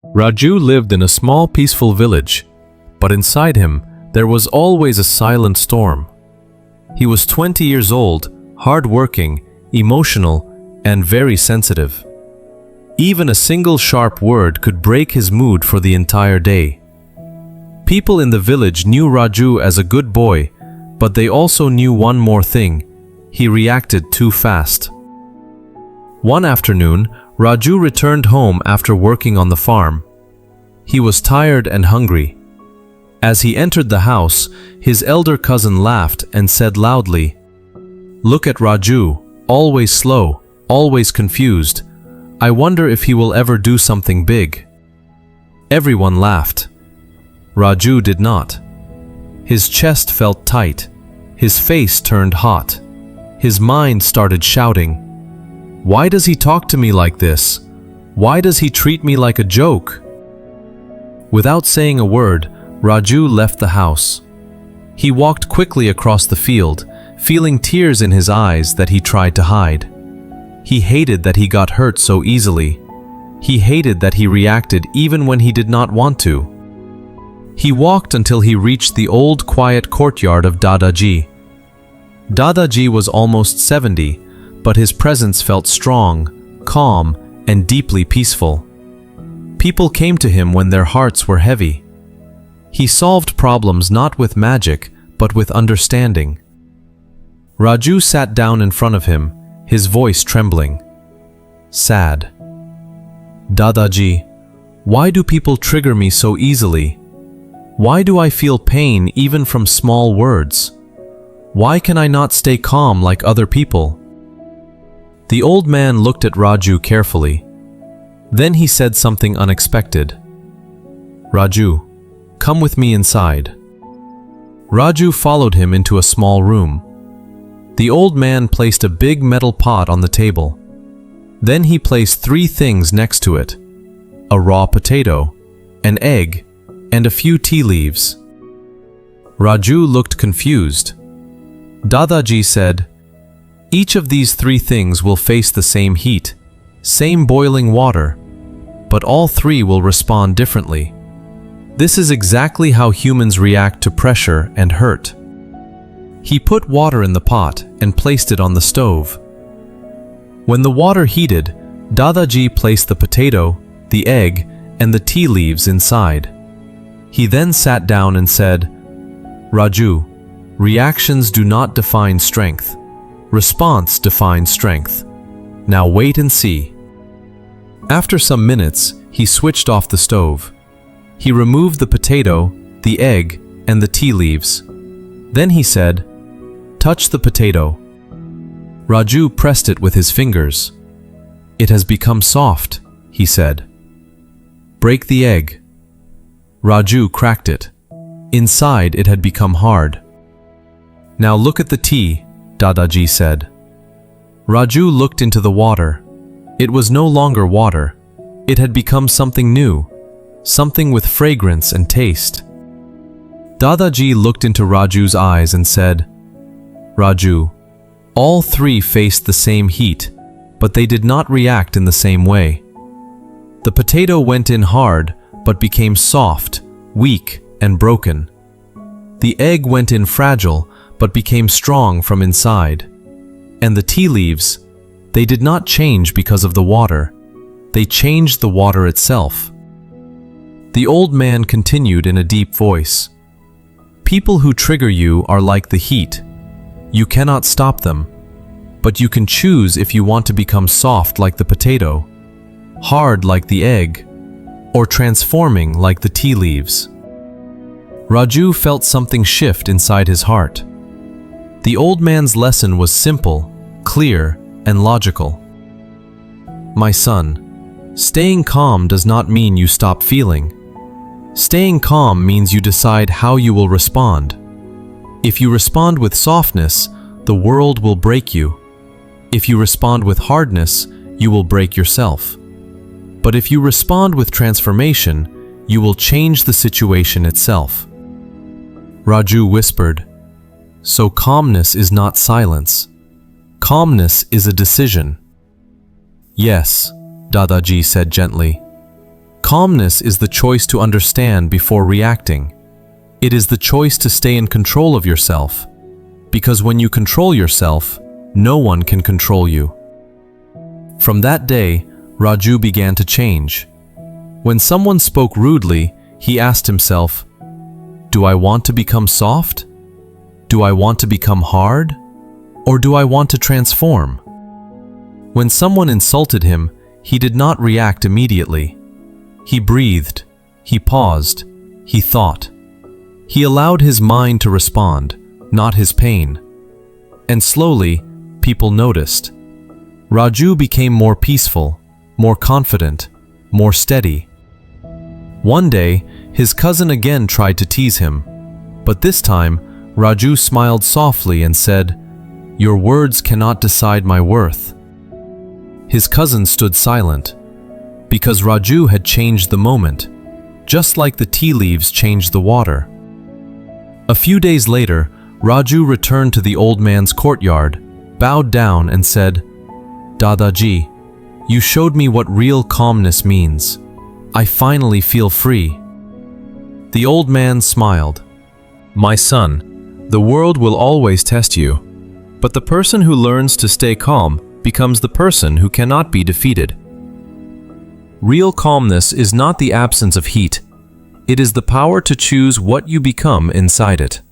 Raju lived in a small peaceful village, but inside him there was always a silent storm. He was 20 years old, hardworking, emotional, and very sensitive. Even a single sharp word could break his mood for the entire day. People in the village knew Raju as a good boy, but they also knew one more thing: he reacted too fast. One afternoon, Raju returned home after working on the farm. He was tired and hungry. As he entered the house, his elder cousin laughed and said loudly, "Look at Raju, always slow, always confused. I wonder if he will ever do something big." Everyone laughed. Raju did not. His chest felt tight. His face turned hot. His mind started shouting, "Why does he talk to me like this? Why does he treat me like a joke?" Without saying a word, Raju left the house. He walked quickly across the field, feeling tears in his eyes that he tried to hide. He hated that he got hurt so easily. He hated that he reacted even when he did not want to. He walked until he reached the old quiet courtyard of Dadaji. Dadaji was almost 70, but his presence felt strong, calm, and deeply peaceful. People came to him when their hearts were heavy. He solved problems not with magic, but with understanding. Raju sat down in front of him, his voice trembling. Sad. "Dadaji, why do people trigger me so easily? Why do I feel pain even from small words? Why can I not stay calm like other people?" The old man looked at Raju carefully. Then he said something unexpected. "Raju, come with me inside." Raju followed him into a small room. The old man placed a big metal pot on the table. Then he placed 3 things next to it: a raw potato, an egg, and a few tea leaves. Raju looked confused. Dadaji said, "Each of these 3 things will face the same heat, same boiling water, but all 3 will respond differently. This is exactly how humans react to pressure and hurt." He put water in the pot and placed it on the stove. When the water heated, Dadaji placed the potato, the egg, and the tea leaves inside. He then sat down and said, "Raju, reactions do not define strength. Response defines strength. Now wait and see." After some minutes, he switched off the stove. He removed the potato, the egg, and the tea leaves. Then he said, "Touch the potato." Raju pressed it with his fingers. "It has become soft," he said. "Break the egg." Raju cracked it. Inside it had become hard. "Now look at the tea," Dadaji said. Raju looked into the water. It was no longer water. It had become something new, something with fragrance and taste. Dadaji looked into Raju's eyes and said, "Raju, all 3 faced the same heat, but they did not react in the same way. The potato went in hard, but became soft, weak, and broken. The egg went in fragile, but became strong from inside. And the tea leaves, they did not change because of the water. They changed the water itself." The old man continued in a deep voice, "People who trigger you are like the heat. You cannot stop them, but you can choose if you want to become soft like the potato, hard like the egg, or transforming like the tea leaves." Raju felt something shift inside his heart. The old man's lesson was simple, clear, and logical. "My son, staying calm does not mean you stop feeling. Staying calm means you decide how you will respond. If you respond with softness, the world will break you. If you respond with hardness, you will break yourself. But if you respond with transformation, you will change the situation itself." Raju whispered, "So calmness is not silence. Calmness is a decision." "Yes," Dadaji said gently. Calmness is the choice to understand before reacting. It is the choice to stay in control of yourself. Because when you control yourself, no one can control you. From that day, Raju began to change. When someone spoke rudely, he asked himself, "Do I want to become soft? Do I want to become hard? Or do I want to transform?" When someone insulted him, he did not react immediately. He breathed, he paused, he thought. He allowed his mind to respond, not his pain. And slowly, people noticed. Raju became more peaceful, more confident, more steady. One day, his cousin again tried to tease him, but this time, Raju smiled softly and said, "Your words cannot decide my worth." His cousin stood silent, because Raju had changed the moment, just like the tea leaves changed the water. A few days later, Raju returned to the old man's courtyard, bowed down and said, "Dadaji, you showed me what real calmness means. I finally feel free." The old man smiled. "My son, the world will always test you, but the person who learns to stay calm becomes the person who cannot be defeated." Real calmness is not the absence of heat. It is the power to choose what you become inside it.